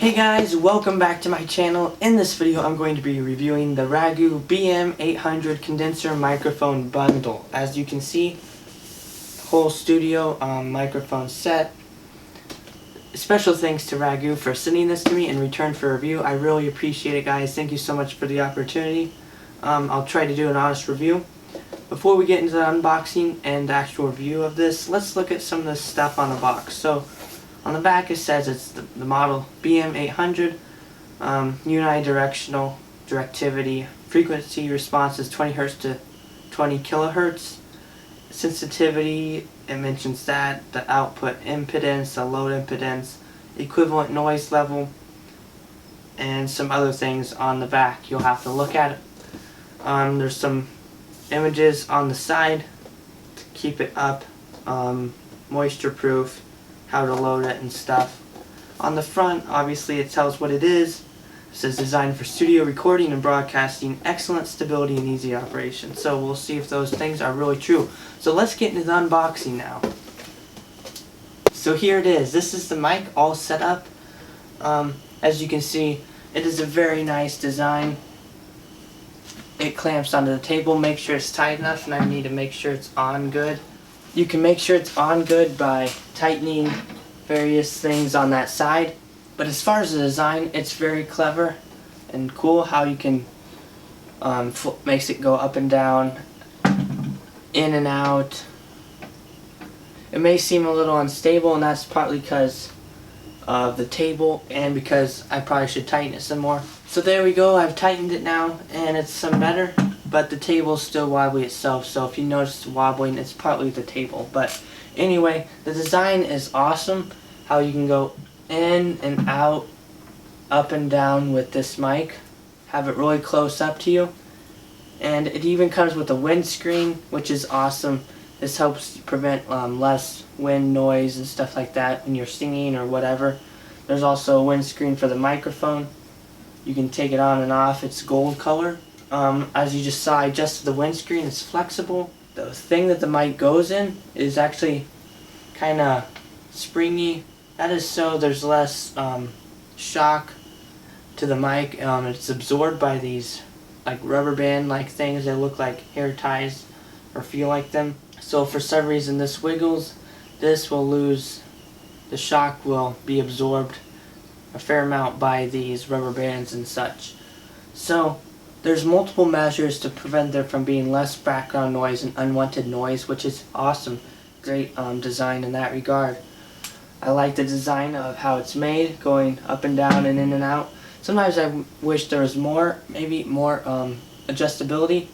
Hey guys, welcome back to my channel. In this video I'm going to be reviewing the Ragu BM-800 condenser microphone bundle. As you can see, whole studio microphone set. Special thanks to Ragu for sending this to me in return for a review. I really appreciate it, guys. Thank you so much for the opportunity. I'll try to do an honest review. Before we get into the unboxing and the actual review of this, let's look at some of the stuff on the box. So, on the back it says it's the model BM-800, unidirectional directivity, frequency response is 20 Hz to 20 kilohertz, sensitivity, it mentions that, the output impedance, the load impedance, equivalent noise level, and some other things on the back you'll have to look at. There's some images on the side to keep it up, moisture proof, how to load it and stuff. On the front, obviously it tells what it is. It says designed for studio recording and broadcasting, excellent stability and easy operation. So we'll see if those things are really true. So let's get into the unboxing now. So here it is. This is the mic all set up. As you can see, it is a very nice design. It clamps onto the table. Make sure it's tight enough, and I need to make sure it's on good. You can make sure it's on good by tightening various things on that side. But as far as the design, it's very clever and cool how you can makes it go up and down, in and out. It may seem a little unstable, and that's partly because of the table and because I probably should tighten it some more. So there we go, I've tightened it now and it's some better. But the table's still wobbly itself, so if you notice wobbling, it's partly the table. But anyway, the design is awesome. How you can go in and out, up and down with this mic. Have it really close up to you. And it even comes with a windscreen, which is awesome. This helps prevent less wind noise and stuff like that when you're singing or whatever. There's also a windscreen for the microphone. You can take it on and off. It's gold color. As you just saw, I adjusted the windscreen. It's flexible. The thing that the mic goes in is actually kind of springy. That is so there's less shock to the mic. It's absorbed by these like rubber band like things that look like hair ties or feel like them. So for some reason this wiggles. This will lose, the shock will be absorbed a fair amount by these rubber bands and such. So there's multiple measures to prevent there from being less background noise and unwanted noise, which is awesome. Great design in that regard. I like the design of how it's made, going up and down and in and out. Sometimes I wish there was more, maybe more adjustability,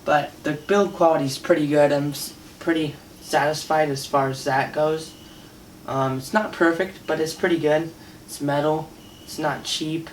but the build quality is pretty good. I'm pretty satisfied as far as that goes. It's not perfect, but it's pretty good. It's metal. It's not cheap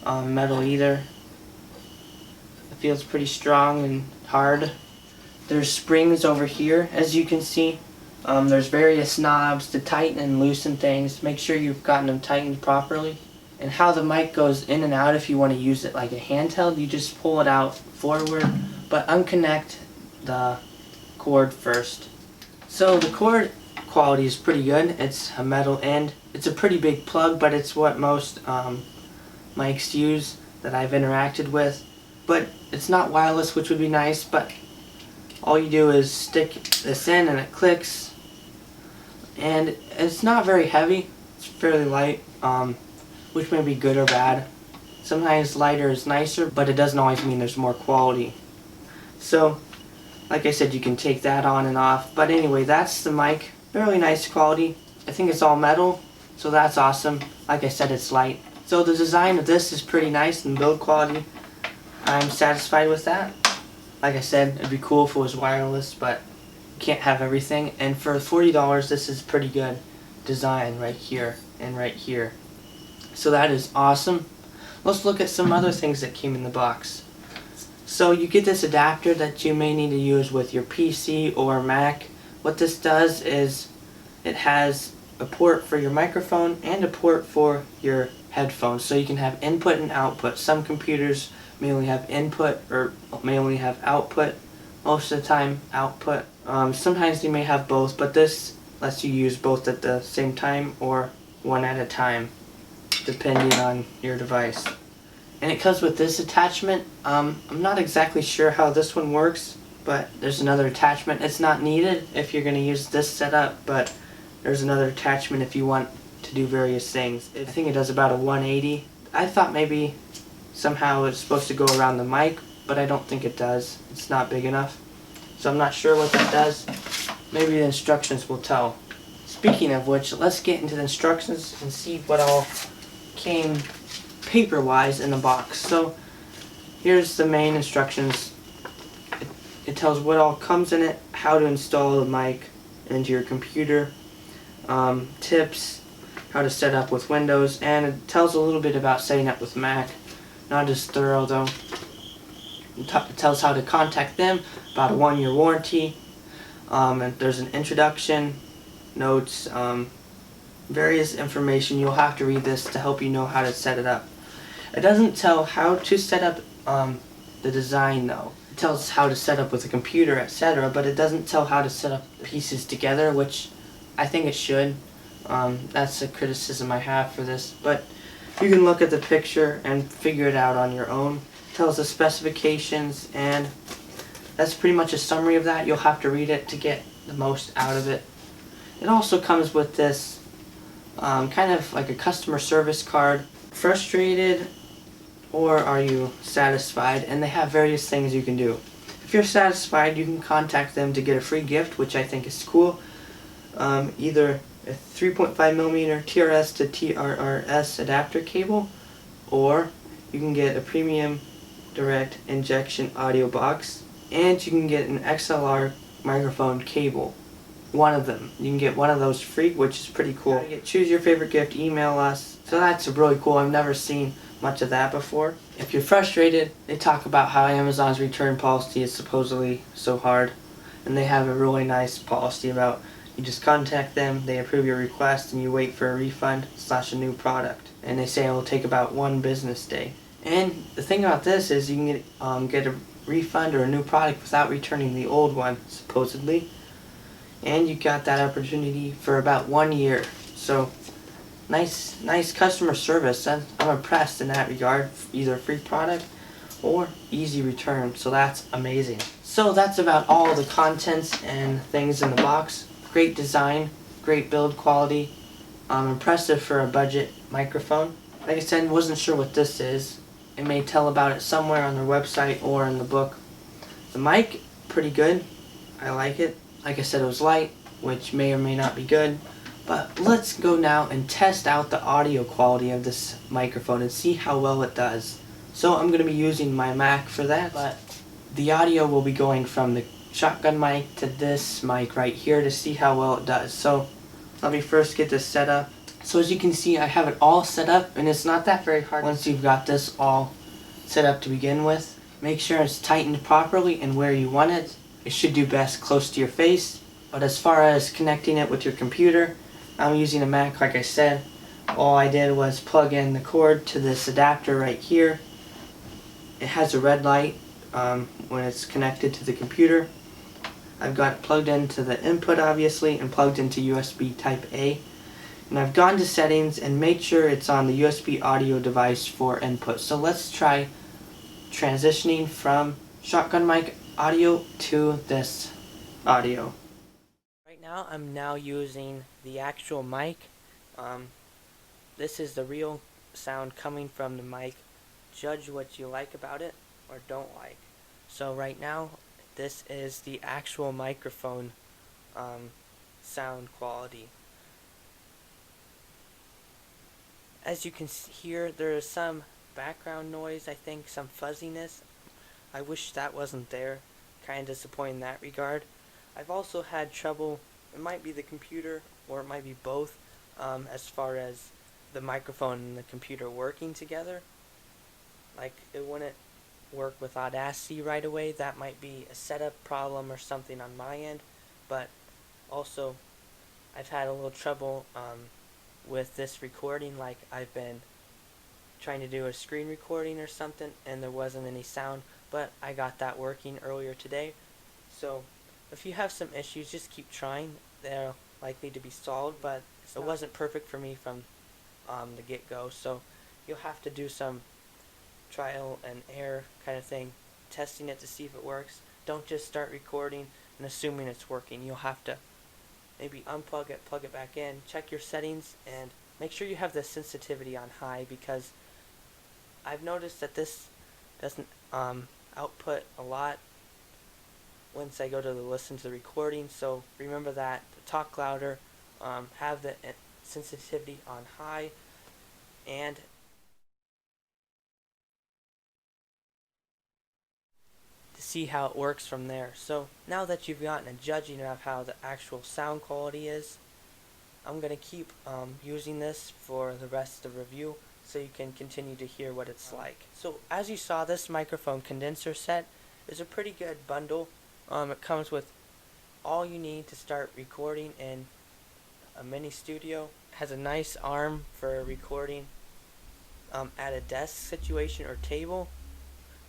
metal either. It feels pretty strong and hard. There's springs over here, as you can see. There's various knobs to tighten and loosen things. Make sure you've gotten them tightened properly. And how the mic goes in and out, if you want to use it like a handheld, you just pull it out forward, but unconnect the cord first. So the cord quality is pretty good. It's a metal end. It's a pretty big plug, but it's what most mics use that I've interacted with. But it's not wireless, which would be nice, but all you do is stick this in and it clicks. And it's not very heavy. It's fairly light, which may be good or bad. Sometimes lighter is nicer, but it doesn't always mean there's more quality. So, like I said, you can take that on and off. But anyway, that's the mic. Fairly nice quality. I think it's all metal, so that's awesome. Like I said, it's light. So the design of this is pretty nice, and build quality, I'm satisfied with that. Like I said, it'd be cool if it was wireless, but you can't have everything. And for $40, this is pretty good design right here and right here. So that is awesome. Let's look at some other things that came in the box. So you get this adapter that you may need to use with your PC or Mac. What this does is it has a port for your microphone and a port for your headphones, so you can have input and output. Some computers may only have input or may only have output. Most of the time output. Sometimes you may have both, but this lets you use both at the same time or one at a time. depending on your device. And it comes with this attachment. I'm not exactly sure how this one works, but there's another attachment. It's not needed if you're going to use this setup, but there's another attachment if you want to do various things. I think it does about a 180. I thought maybe somehow it's supposed to go around the mic, but I don't think it does. It's not big enough. So I'm not sure what that does. Maybe the instructions will tell. Speaking of which, let's get into the instructions and see what all came paper-wise in the box. So here's the main instructions. It tells what all comes in it, how to install the mic into your computer, tips, how to set up with Windows, and it tells a little bit about setting up with Mac. Not as thorough though. It tells how to contact them, about a 1-year warranty, and there's an introduction, notes, various information. You'll have to read this to help you know how to set it up. It doesn't tell how to set up the design though. It tells how to set up with a computer, etc., but it doesn't tell how to set up pieces together, which I think it should. That's a criticism I have for this, but you can look at the picture and figure it out on your own. It tells the specifications, and that's pretty much a summary of that. You'll have to read it to get the most out of it. It also comes with this kind of like a customer service card. Frustrated, or are you satisfied? And they have various things you can do. If you're satisfied, you can contact them to get a free gift, which I think is cool. Either a 3.5mm TRS to TRRS adapter cable, or you can get a premium direct injection audio box, and you can get an XLR microphone cable. One of them. You can get one of those free, which is pretty cool. Choose your favorite gift, email us. So that's really cool. I've never seen much of that before. If you're frustrated, they talk about how Amazon's return policy is supposedly so hard, and they have a really nice policy about you just contact them, they approve your request, and you wait for a refund / a new product. And they say it will take about 1 business day. And the thing about this is you can get a refund or a new product without returning the old one, supposedly. And you got that opportunity for about 1 year. So nice customer service. I'm impressed in that regard. Either free product or easy return. So that's amazing. So that's about all the contents and things in the box. Great design, great build quality, impressive for a budget microphone. Like I said, wasn't sure what this is. It may tell about it somewhere on their website or in the book. The mic, pretty good. I like it. Like I said, it was light, which may or may not be good. But let's go now and test out the audio quality of this microphone and see how well it does. So I'm going to be using my Mac for that, but the audio will be going from the shotgun mic to this mic right here to see how well it does. So let me first get this set up. So as you can see, I have it all set up, and it's not that very hard once you've got this all set up to begin with. Make sure it's tightened properly and where you want it. It should do best close to your face. But as far as connecting it with your computer, I'm using a Mac like I said. All I did was plug in the cord to this adapter right here. It has a red light when it's connected to the computer. I've got it plugged into the input obviously and plugged into USB type A. And I've gone to settings and made sure it's on the USB audio device for input. So let's try transitioning from shotgun mic audio to this audio. Right now I'm now using the actual mic. This is the real sound coming from the mic. Judge what you like about it or don't like. So right now this is the actual microphone sound quality. As you can hear, there is some background noise, I think, some fuzziness. I wish that wasn't there. Kind of disappointed in that regard. I've also had trouble, it might be the computer or it might be both, as far as the microphone and the computer working together. Like it wouldn't work with Audacity right away. That might be a setup problem or something on my end. But also I've had a little trouble with this recording. Like I've been trying to do a screen recording or something and there wasn't any sound, but I got that working earlier today. So if you have some issues, just keep trying. They're likely to be solved, but it wasn't perfect for me from the get-go, so you'll have to do some trial and error kind of thing, testing it to see if it works. Don't just start recording and assuming it's working. You'll have to maybe unplug it, plug it back in, check your settings, and make sure you have the sensitivity on high, because I've noticed that this doesn't output a lot once I go to listen to the recording. So remember that. Talk louder, have the sensitivity on high, and to see how it works from there. So now that you've gotten a judging of how the actual sound quality is, I'm going to keep using this for the rest of the review so you can continue to hear what it's like. So as you saw, this microphone condenser set is a pretty good bundle. It comes with all you need to start recording in a mini studio. It has a nice arm for recording at a desk situation or table.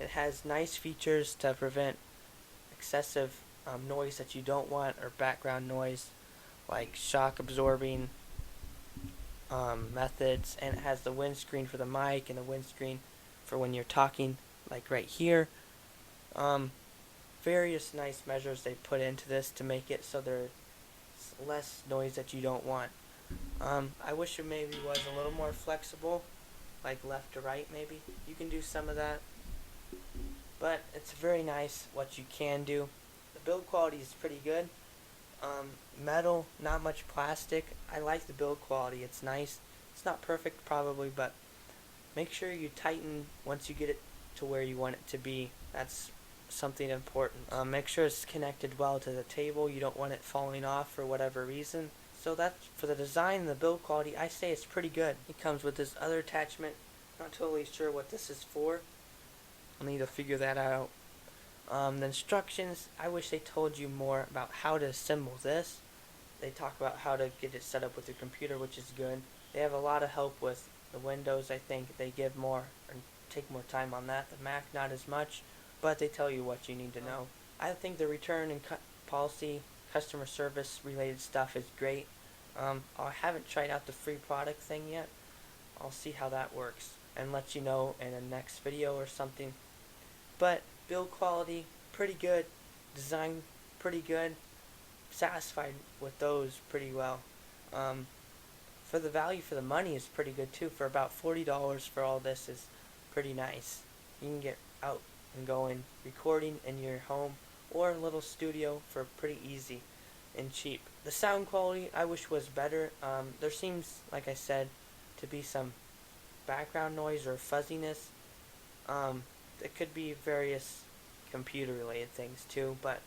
It has nice features to prevent excessive noise that you don't want, or background noise, like shock absorbing methods, and it has the windscreen for the mic and the windscreen for when you're talking, like right here. Various nice measures they put into this to make it so there's less noise that you don't want. I wish it maybe was a little more flexible, like left to right maybe. You can do some of that, but it's very nice what you can do. The build quality is pretty good. Metal, not much plastic. I like the build quality. It's nice. It's not perfect probably, but make sure you tighten once you get it to where you want it to be. That's something important. Make sure it's connected well to the table. You don't want it falling off for whatever reason. So that's for the design and the build quality. I say it's pretty good. It comes with this other attachment. Not totally sure what this is for. I'll need to figure that out. The instructions, I wish they told you more about how to assemble this. They talk about how to get it set up with your computer, which is good. They have a lot of help with the Windows. I think they give more and take more time on that. The Mac, not as much, but they tell you what you need to know. I think the return and policy, customer service related stuff is great. I haven't tried out the free product thing yet. I'll see how that works and let you know in a next video or something. But build quality, pretty good. Design, pretty good. Satisfied with those pretty well. For the value for the money is pretty good too. For about $40 for all this is pretty nice. You can get out and going recording in your home or a little studio for pretty easy and cheap. The sound quality I wish was better. There seems, like I said, to be some background noise or fuzziness. It could be various computer related things too, but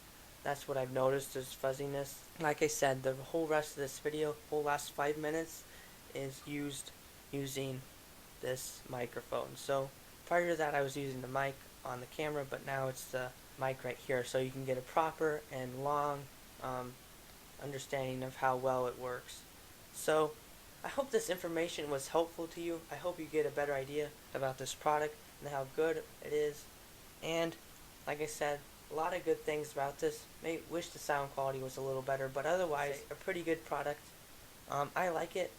that's what I've noticed is fuzziness. Like I said, the whole rest of this video, whole last 5 minutes, is using this microphone. So prior to that I was using the mic on the camera, but now it's the mic right here, so you can get a proper and long understanding of how well it works. So I hope this information was helpful to you. I hope you get a better idea about this product and how good it is. And like I said, a lot of good things about this. May wish the sound quality was a little better, but otherwise a pretty good product. I like it.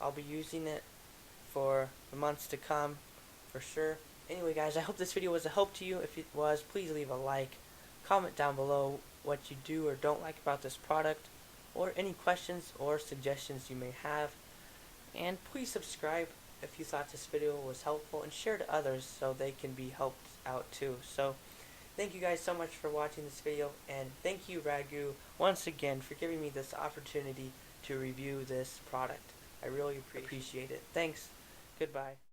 I'll be using it for the months to come for sure. Anyway guys, I hope this video was a help to you. If it was, please leave a like. Comment down below what you do or don't like about this product, or any questions or suggestions you may have. And please subscribe if you thought this video was helpful, and share to others so they can be helped out too. So thank you guys so much for watching this video, and thank you Ragu once again for giving me this opportunity to review this product. I really appreciate it. Thanks. Goodbye.